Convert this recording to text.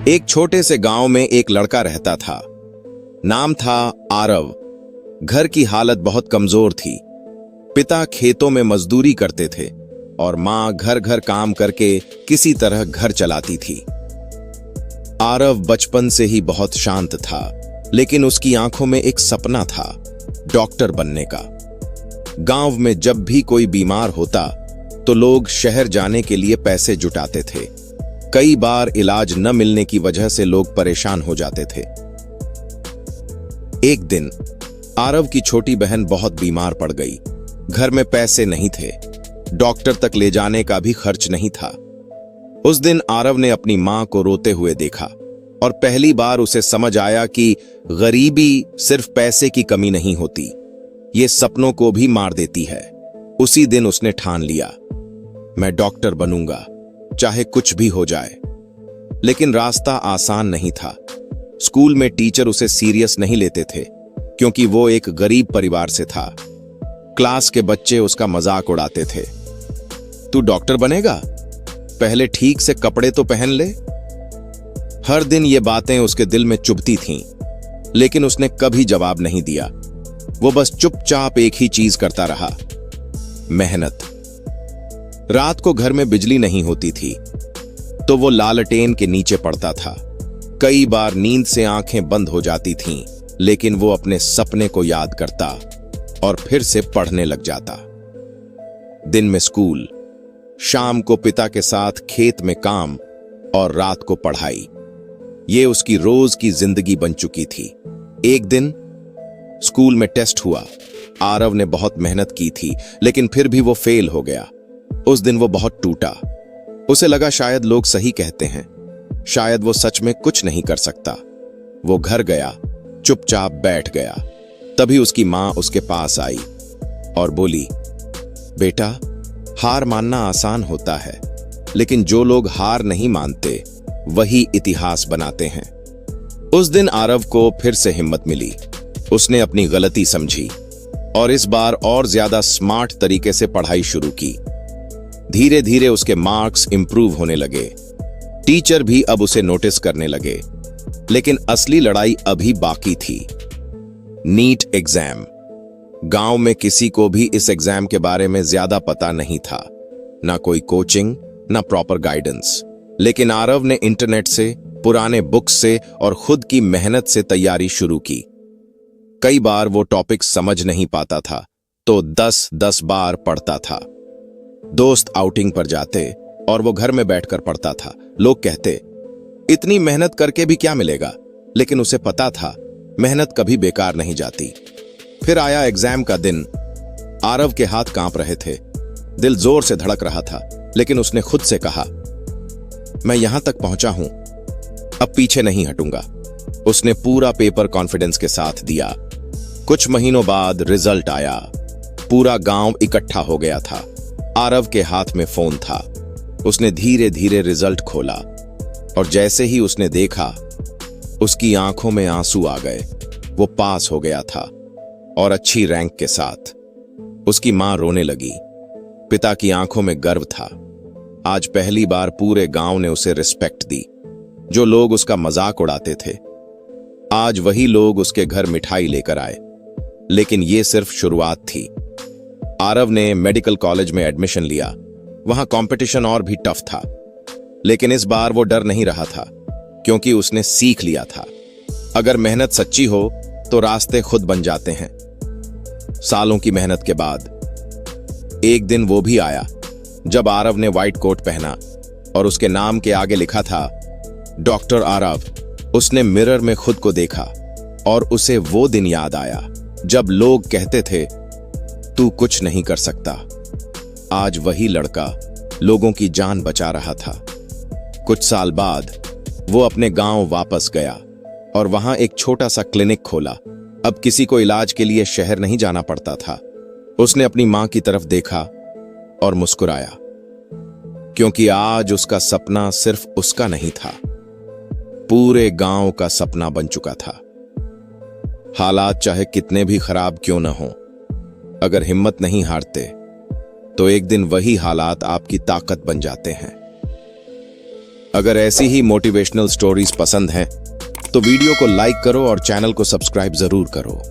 एक छोटे से गांव में एक लड़का रहता था। नाम था आरव। घर की हालत बहुत कमजोर थी। पिता खेतों में मजदूरी करते थे और मां घर घर काम करके किसी तरह घर चलाती थी। आरव बचपन से ही बहुत शांत था, लेकिन उसकी आंखों में एक सपना था, डॉक्टर बनने का। गांव में जब भी कोई बीमार होता तो लोग शहर जाने के लिए पैसे जुटाते थे। कई बार इलाज न मिलने की वजह से लोग परेशान हो जाते थे। एक दिन आरव की छोटी बहन बहुत बीमार पड़ गई। घर में पैसे नहीं थे, डॉक्टर तक ले जाने का भी खर्च नहीं था। उस दिन आरव ने अपनी मां को रोते हुए देखा और पहली बार उसे समझ आया कि गरीबी सिर्फ पैसे की कमी नहीं होती, ये सपनों को भी मार देती है। उसी दिन उसने ठान लिया, मैं डॉक्टर बनूंगा, चाहे कुछ भी हो जाए। लेकिन रास्ता आसान नहीं था। स्कूल में टीचर उसे सीरियस नहीं लेते थे, क्योंकि वो एक गरीब परिवार से था। क्लास के बच्चे उसका मजाक उड़ाते थे, तू डॉक्टर बनेगा, पहले ठीक से कपड़े तो पहन ले। हर दिन ये बातें उसके दिल में चुभती थीं, लेकिन उसने कभी जवाब नहीं दिया। वो बस चुपचाप एक ही चीज करता रहा, मेहनत। रात को घर में बिजली नहीं होती थी, तो वो लालटेन के नीचे पड़ता था। कई बार नींद से आंखें बंद हो जाती थीं, लेकिन वो अपने सपने को याद करता और फिर से पढ़ने लग जाता। दिन में स्कूल, शाम को पिता के साथ खेत में काम और रात को पढ़ाई। ये उसकी रोज की जिंदगी बन चुकी थी। एक दिन स्कूल में टेस्ट हुआ। आरव ने बहुत मेहनत की थी, लेकिन फिर भी वो फेल हो गया। उस दिन वो बहुत टूटा। उसे लगा शायद लोग सही कहते हैं, शायद वो सच में कुछ नहीं कर सकता। वो घर गया, चुपचाप बैठ गया। तभी उसकी मां उसके पास आई और बोली, बेटा, हार मानना आसान होता है, लेकिन जो लोग हार नहीं मानते वही इतिहास बनाते हैं। उस दिन आरव को फिर से हिम्मत मिली। उसने अपनी गलती समझी और इस बार और ज्यादा स्मार्ट तरीके से पढ़ाई शुरू की। धीरे धीरे उसके मार्क्स इंप्रूव होने लगे। टीचर भी अब उसे नोटिस करने लगे। लेकिन असली लड़ाई अभी बाकी थी, नीट एग्जाम। गांव में किसी को भी इस एग्जाम के बारे में ज्यादा पता नहीं था, ना कोई कोचिंग, ना प्रॉपर गाइडेंस। लेकिन आरव ने इंटरनेट से, पुराने बुक्स से और खुद की मेहनत से तैयारी शुरू की। कई बार वो टॉपिक समझ नहीं पाता था, तो 10-10 बार पढ़ता था। दोस्त आउटिंग पर जाते और वो घर में बैठकर पढ़ता था। लोग कहते, इतनी मेहनत करके भी क्या मिलेगा, लेकिन उसे पता था मेहनत कभी बेकार नहीं जाती। फिर आया एग्जाम का दिन। आरव के हाथ कांप रहे थे, दिल जोर से धड़क रहा था, लेकिन उसने खुद से कहा, मैं यहां तक पहुंचा हूं, अब पीछे नहीं हटूंगा। उसने पूरा पेपर कॉन्फिडेंस के साथ दिया। कुछ महीनों बाद रिजल्ट आया। पूरा गांव इकट्ठा हो गया था। आरव के हाथ में फोन था। उसने धीरे धीरे रिजल्ट खोला और जैसे ही उसने देखा, उसकी आंखों में आंसू आ गए। वो पास हो गया था और अच्छी रैंक के साथ। उसकी मां रोने लगी। पिता की आंखों में गर्व था। आज पहली बार पूरे गांव ने उसे रिस्पेक्ट दी। जो लोग उसका मजाक उड़ाते थे, आज वही लोग उसके घर मिठाई लेकर आए। लेकिन ये सिर्फ शुरुआत थी। आरव ने मेडिकल कॉलेज में एडमिशन लिया। वहां कंपटीशन और भी टफ था, लेकिन इस बार वो डर नहीं रहा था, क्योंकि उसने सीख लिया था, अगर मेहनत सच्ची हो तो रास्ते खुद बन जाते हैं। सालों की मेहनत के बाद एक दिन वो भी आया, जब आरव ने व्हाइट कोट पहना और उसके नाम के आगे लिखा था, डॉक्टर आरव। उसने मिरर में खुद को देखा और उसे वो दिन याद आया जब लोग कहते थे, तू कुछ नहीं कर सकता। आज वही लड़का लोगों की जान बचा रहा था। कुछ साल बाद वो अपने गांव वापस गया और वहां एक छोटा सा क्लिनिक खोला। अब किसी को इलाज के लिए शहर नहीं जाना पड़ता था। उसने अपनी मां की तरफ देखा और मुस्कुराया, क्योंकि आज उसका सपना सिर्फ उसका नहीं था, पूरे गांव का सपना बन चुका था। हालात चाहे कितने भी खराब क्यों न हो, अगर हिम्मत नहीं हारते तो एक दिन वही हालात आपकी ताकत बन जाते हैं। अगर ऐसी ही मोटिवेशनल स्टोरीज पसंद हैं तो वीडियो को लाइक करो और चैनल को सब्सक्राइब जरूर करो।